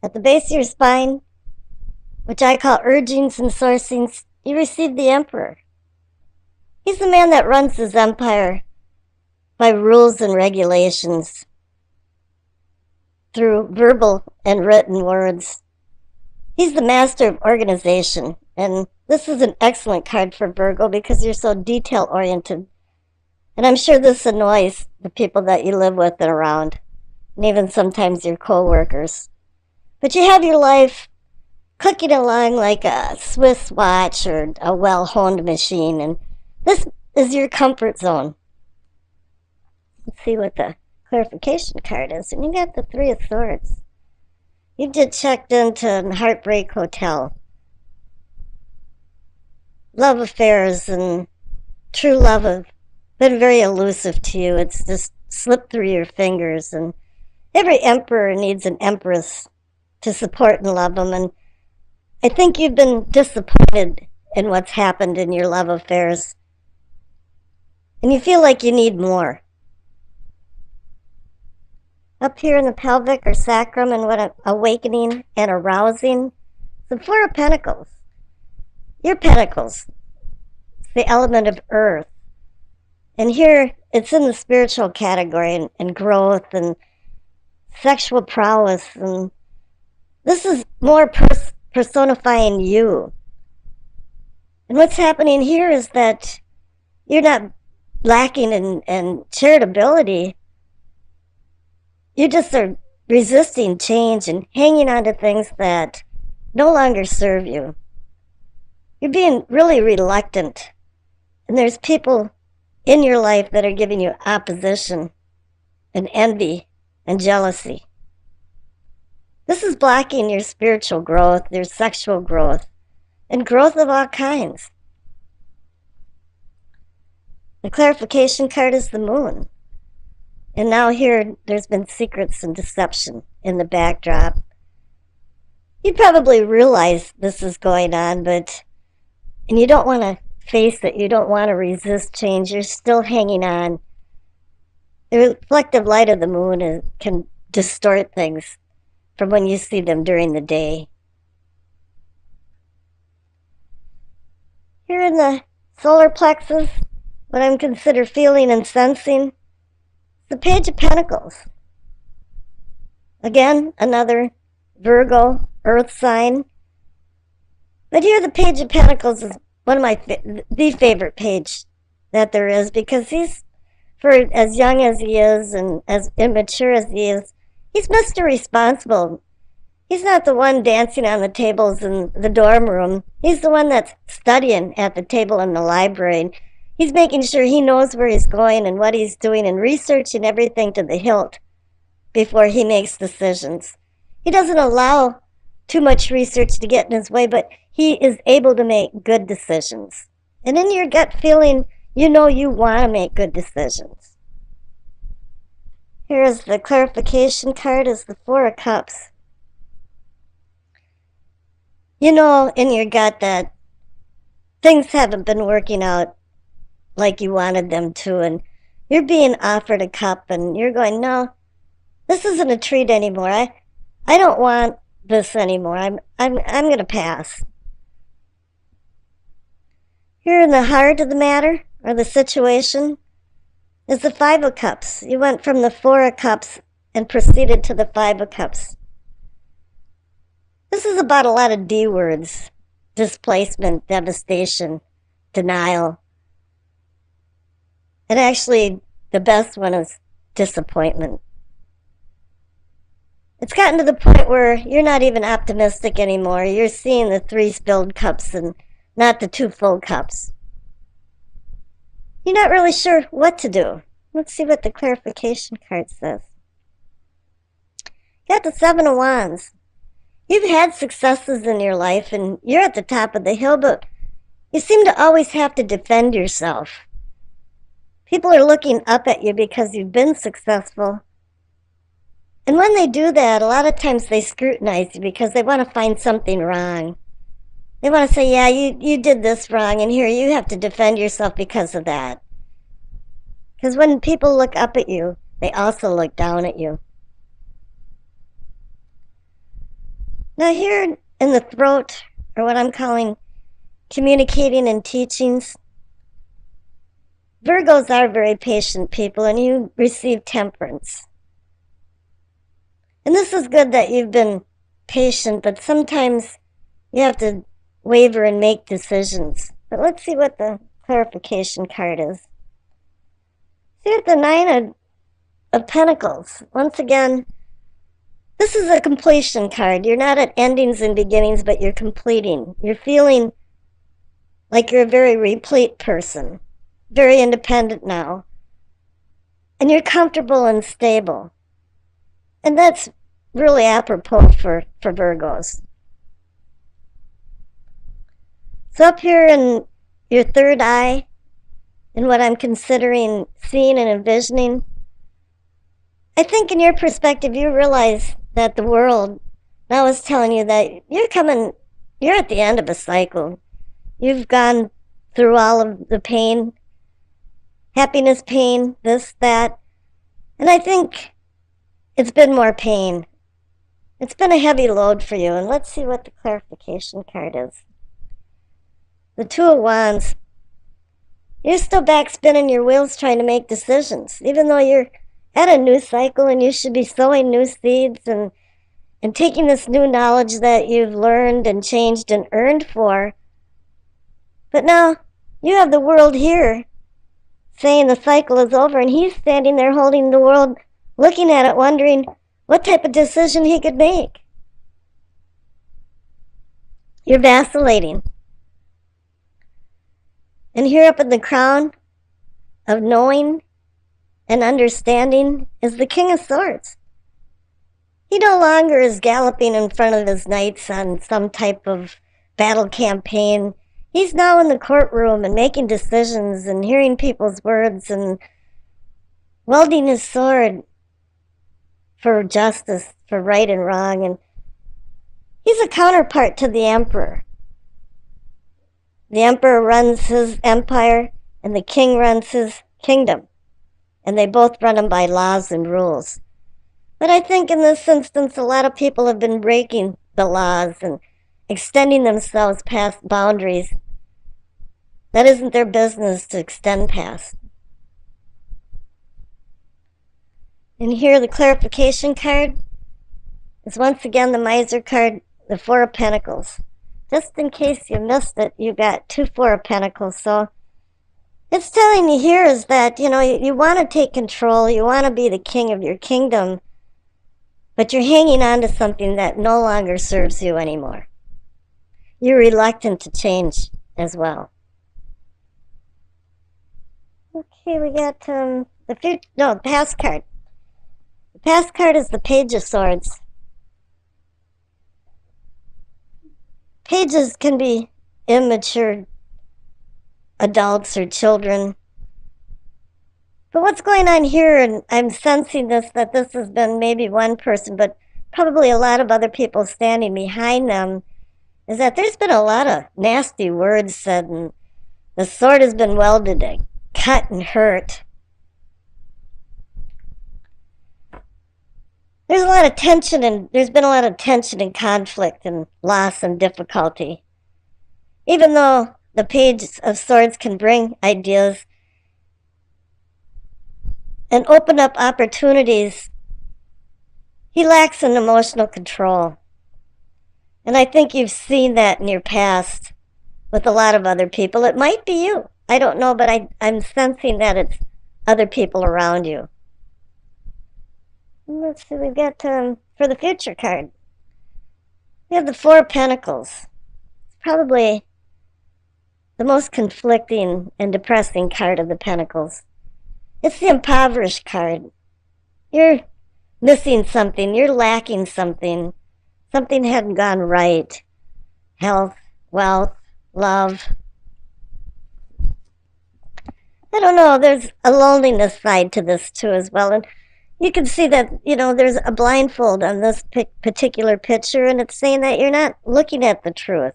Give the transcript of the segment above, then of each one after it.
At the base of your spine, which I call urgings and sourcings, you receive the Emperor. He's the man that runs his empire by rules and regulations through verbal and written words. He's the master of organization, and this is an excellent card for Virgo because you're so detail-oriented. And I'm sure this annoys the people that you live with and around, and even sometimes your co-workers. But you have your life clicking along like a Swiss watch or a well-honed machine, and this is your comfort zone. Let's see what the clarification card is. And you got the Three of Swords. You just checked into Heartbreak Hotel. Love affairs and true love have been very elusive to you. It's just slipped through your fingers. And every emperor needs an empress to support and love them. And I think you've been disappointed in what's happened in your love affairs. And you feel like you need more. Up here in the pelvic or sacrum, and what an awakening and arousing. The Four of Pentacles. Your pentacles. It's the element of earth. And here, it's in the spiritual category and growth and sexual prowess. And this is more personifying you. And what's happening here is that you're not lacking in charitability. You just are resisting change and hanging on to things that no longer serve you. You're being really reluctant. And there's people in your life that are giving you opposition and envy and jealousy. This is blocking your spiritual growth, your sexual growth, and growth of all kinds. The clarification card is the Moon. And now here, there's been secrets and deception in the backdrop. You probably realize this is going on, and you don't want to face it. You don't want to resist change. You're still hanging on. The reflective light of the moon can distort things from when you see them during the day. Here in the solar plexus, what I'm considered feeling and sensing, the Page of Pentacles. Again, another Virgo, earth sign. But here the Page of Pentacles is one of my the favorite page that there is, because he's, for as young as he is and as immature as he is, he's Mr. Responsible. He's not the one dancing on the tables in the dorm room. He's the one that's studying at the table in the library. He's making sure he knows where he's going and what he's doing and researching everything to the hilt before he makes decisions. He doesn't allow too much research to get in his way, but he is able to make good decisions. And in your gut feeling, you know you want to make good decisions. Here's the clarification card, is the Four of Cups. You know in your gut that things haven't been working out like you wanted them to, and you're being offered a cup and you're going, no, this isn't a treat anymore. I don't want this anymore. I'm going to pass. Here in the heart of the matter, or the situation, is the Five of Cups. You went from the Four of Cups and proceeded to the Five of Cups. This is about a lot of D words: displacement, devastation, denial. And actually, the best one is disappointment. It's gotten to the point where you're not even optimistic anymore. You're seeing the 3 spilled cups and not the 2 full cups. You're not really sure what to do. Let's see what the clarification card says. You got the 7 of Wands. You've had successes in your life and you're at the top of the hill, but you seem to always have to defend yourself. People are looking up at you because you've been successful. And when they do that, a lot of times they scrutinize you because they want to find something wrong. They want to say, yeah, you did this wrong, and here you have to defend yourself because of that. Because when people look up at you, they also look down at you. Now here in the throat, or what I'm calling communicating and teachings, Virgos are very patient people, and you receive temperance. And this is good that you've been patient, but sometimes you have to waver and make decisions. But let's see what the clarification card is. See, with the Nine of Pentacles, once again, this is a completion card. You're not at endings and beginnings, but you're completing. You're feeling like you're a very replete person, very independent now. And you're comfortable and stable. And that's really apropos for Virgos. So up here in your third eye, in what I'm considering seeing and envisioning, I think in your perspective, you realize that the world now is telling you that you're at the end of a cycle. You've gone through all of the pain, happiness, pain, this, that. And I think it's been more pain. It's been a heavy load for you. And let's see what the clarification card is. The Two of Wands. You're still back spinning your wheels trying to make decisions, even though you're at a new cycle and you should be sowing new seeds and taking this new knowledge that you've learned and changed and earned for. But now you have the world here saying the cycle is over, and he's standing there holding the world, looking at it, wondering what type of decision he could make. You're vacillating. And here up in the crown of knowing and understanding is the King of Swords. He no longer is galloping in front of his knights on some type of battle campaign. He's now in the courtroom and making decisions and hearing people's words and wielding his sword for justice, for right and wrong. And he's a counterpart to the Emperor. The Emperor runs his empire and the king runs his kingdom. And they both run them by laws and rules. But I think in this instance, a lot of people have been breaking the laws and extending themselves past boundaries that isn't their business to extend past. And here the clarification card is once again the Miser card, the Four of Pentacles. Just in case you missed it, you got two Four of Pentacles. So it's telling you here is that, you want to take control, you want to be the king of your kingdom, but you're hanging on to something that no longer serves you anymore. You're reluctant to change as well. Okay, we got the past card. The past card is the Page of Swords. Pages can be immature adults or children. But what's going on here, and I'm sensing that this has been maybe one person, but probably a lot of other people standing behind them, is that there's been a lot of nasty words said, and the sword has been welded to cut and hurt. There's a lot of tension, and there's been a lot of tension and conflict and loss and difficulty. Even though the Page of Swords can bring ideas and open up opportunities, he lacks an emotional control. And I think you've seen that in your past with a lot of other people. It might be you. I don't know, but I'm sensing that it's other people around you. Let's see, we've got for the future card. We have the Four of Pentacles. It's probably the most conflicting and depressing card of the Pentacles. It's the Impoverished card. You're missing something. You're lacking something. Something hadn't gone right. Health, wealth, love. I don't know. There's a loneliness side to this too as well. And you can see that, there's a blindfold on this particular picture, and it's saying that you're not looking at the truth.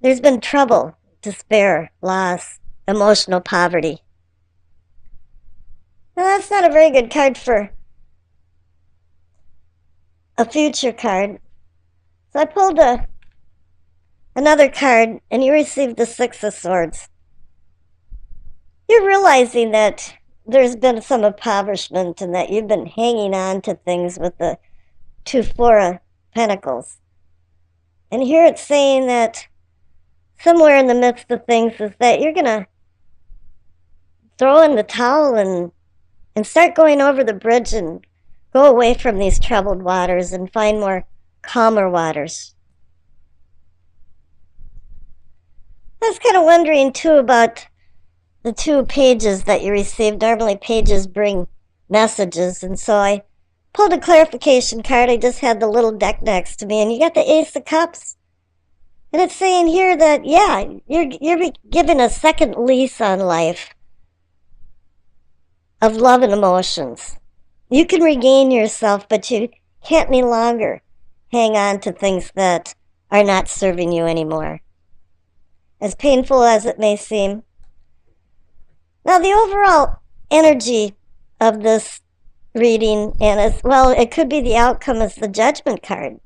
There's been trouble, despair, loss, emotional poverty. Now, that's not a very good card for a future card. So I pulled another card, and you received the Six of Swords. You're realizing that there's been some impoverishment and that you've been hanging on to things with the Four of Pentacles. And here it's saying that somewhere in the midst of things is that you're going to throw in the towel and start going over the bridge and go away from these troubled waters and find more calmer waters. I was kind of wondering too about the 2 pages that you received. Normally pages bring messages, and so I pulled a clarification card. I just had the little deck next to me, and you got the Ace of Cups. And it's saying here that, yeah, you're given a second lease on life of love and emotions. You can regain yourself, but you can't any longer hang on to things that are not serving you anymore, as painful as it may seem. Now, the overall energy of this reading, and as well, it could be the outcome as the Judgment card.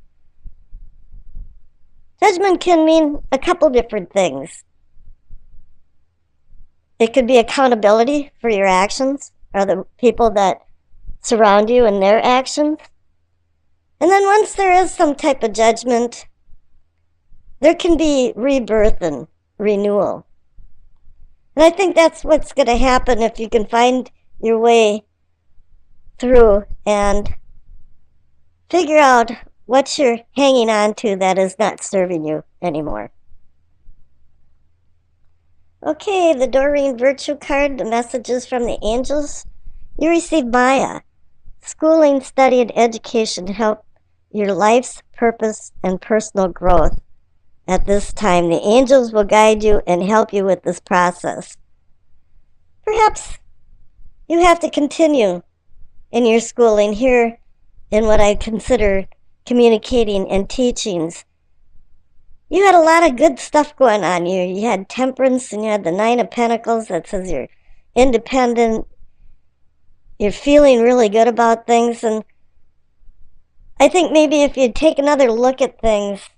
Judgment can mean a couple different things. It could be accountability for your actions, or the people that surround you and their actions. And then once there is some type of judgment, there can be rebirth and renewal. And I think that's what's going to happen if you can find your way through and figure out what you're hanging on to that is not serving you anymore. Okay, the Doreen Virtue card, the messages from the angels. You receive Maya. Schooling, study, and education help your life's purpose and personal growth. At this time, the angels will guide you and help you with this process. Perhaps you have to continue in your schooling here in what I consider communicating and teachings. You had a lot of good stuff going on. You had temperance, and you had the Nine of Pentacles that says you're independent. You're feeling really good about things. And I think maybe if you take another look at things,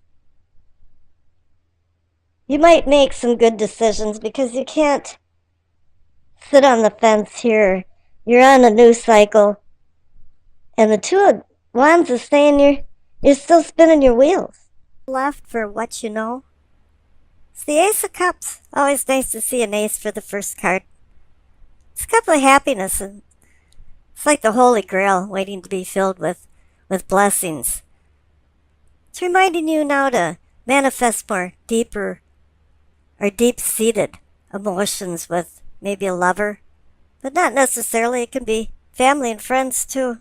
you might make some good decisions, because you can't sit on the fence here. You're on a new cycle. And the Two of Wands is saying you're still spinning your wheels. Left for what you know. It's the Ace of Cups. Always nice to see an ace for the first card. It's a cup of happiness, and it's like the Holy Grail waiting to be filled with blessings. It's reminding you now to manifest more deeper or deep-seated emotions with maybe a lover, but not necessarily. It can be family and friends too.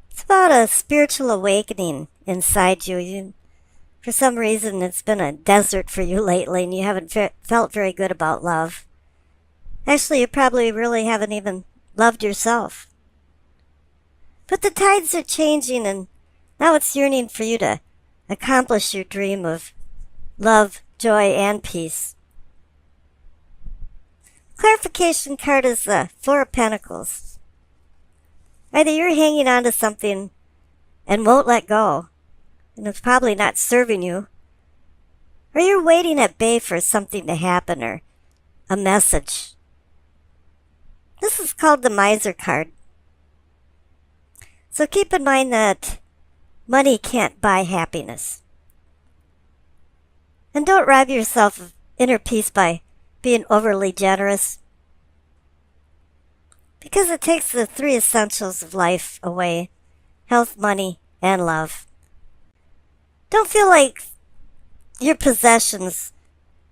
It's about a spiritual awakening inside you. For some reason, it's been a desert for you lately, and you haven't felt very good about love. Actually, you probably really haven't even loved yourself. But the tides are changing, and now it's yearning for you to accomplish your dream of love, joy, and peace. Clarification card is the Four of Pentacles. Either you're hanging on to something and won't let go, and it's probably not serving you, or you're waiting at bay for something to happen or a message. This is called the Miser card. So keep in mind that money can't buy happiness. And don't rob yourself of inner peace by being overly generous, because it takes the 3 essentials of life away: health, money, and love. Don't feel like your possessions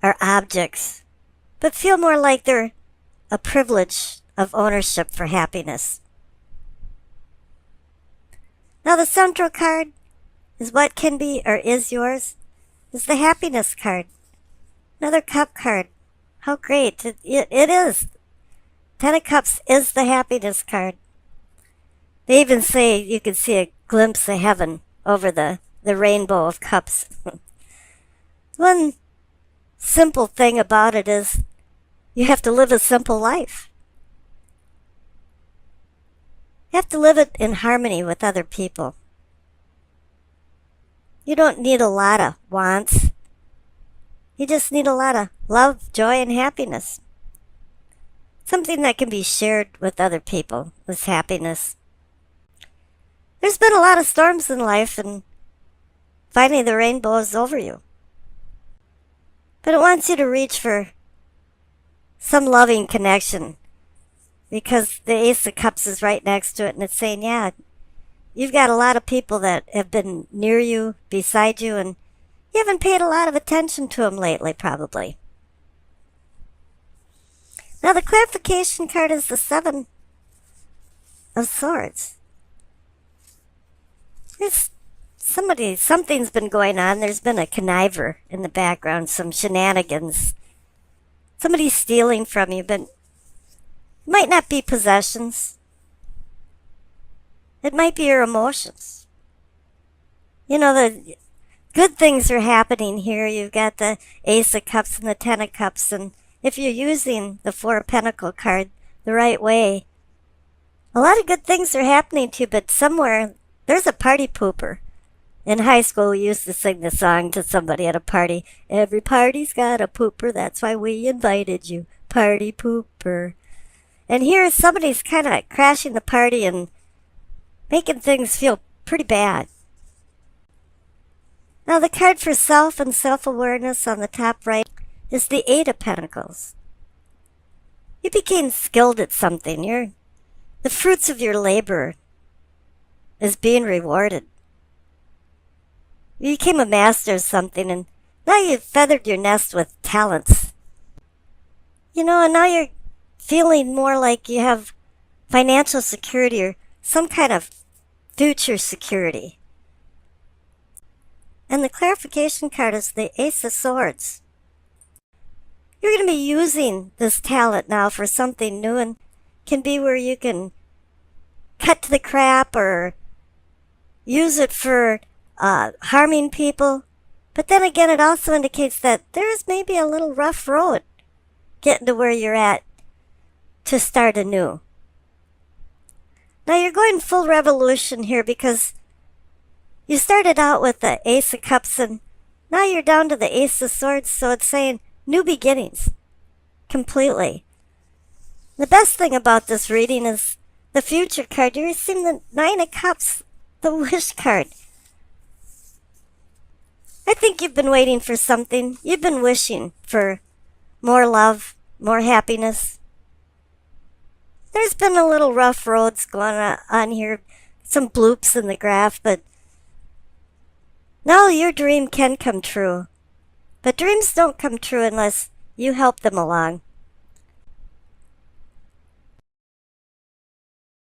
are objects, but feel more like they're a privilege of ownership for happiness. Now the central card is what can be or is yours, is the Happiness card. Another Cup card. How great. It is. Ten of Cups is the Happiness card. They even say you can see a glimpse of heaven over the rainbow of cups. One simple thing about it is you have to live a simple life. You have to live it in harmony with other people. You don't need a lot of wants. You just need a lot of love, joy, and happiness. Something that can be shared with other people is happiness. There's been a lot of storms in life, and finally the rainbow is over you. But it wants you to reach for some loving connection, because the Ace of Cups is right next to it, and it's saying, yeah, you've got a lot of people that have been near you, beside you, and you haven't paid a lot of attention to them lately, probably. Now, the clarification card is the Seven of Swords. Something's been going on. There's been a conniver in the background, some shenanigans. Somebody's stealing from you, but it might not be possessions. It might be your emotions. You know, the good things are happening here. You've got the Ace of Cups and the Ten of Cups, and if you're using the Four of Pentacles card the right way, a lot of good things are happening to you, but somewhere there's a party pooper. In high school, we used to sing the song to somebody at a party. Every party's got a pooper, that's why we invited you. Party pooper. And here somebody's kind of crashing the party and making things feel pretty bad. Now the card for self and self-awareness on the top right is the Eight of Pentacles. You became skilled at something. The fruits of your labor is being rewarded. You became a master of something, and now you've feathered your nest with talents. You know, and now you're feeling more like you have financial security or some kind of future security. And the clarification card is the Ace of Swords. You're going to be using this talent now for something new, and can be where you can cut to the crap or use it for harming people. But then again, it also indicates that there's maybe a little rough road getting to where you're at to start anew. Now you're going full revolution here, because you started out with the Ace of Cups and now you're down to the Ace of Swords, so it's saying new beginnings. Completely. The best thing about this reading is the future card. You're receiving the Nine of Cups, the wish card. I think you've been waiting for something. You've been wishing for more love, more happiness. There's been a little rough roads going on here, some bloops in the graph, but now your dream can come true. But dreams don't come true unless you help them along.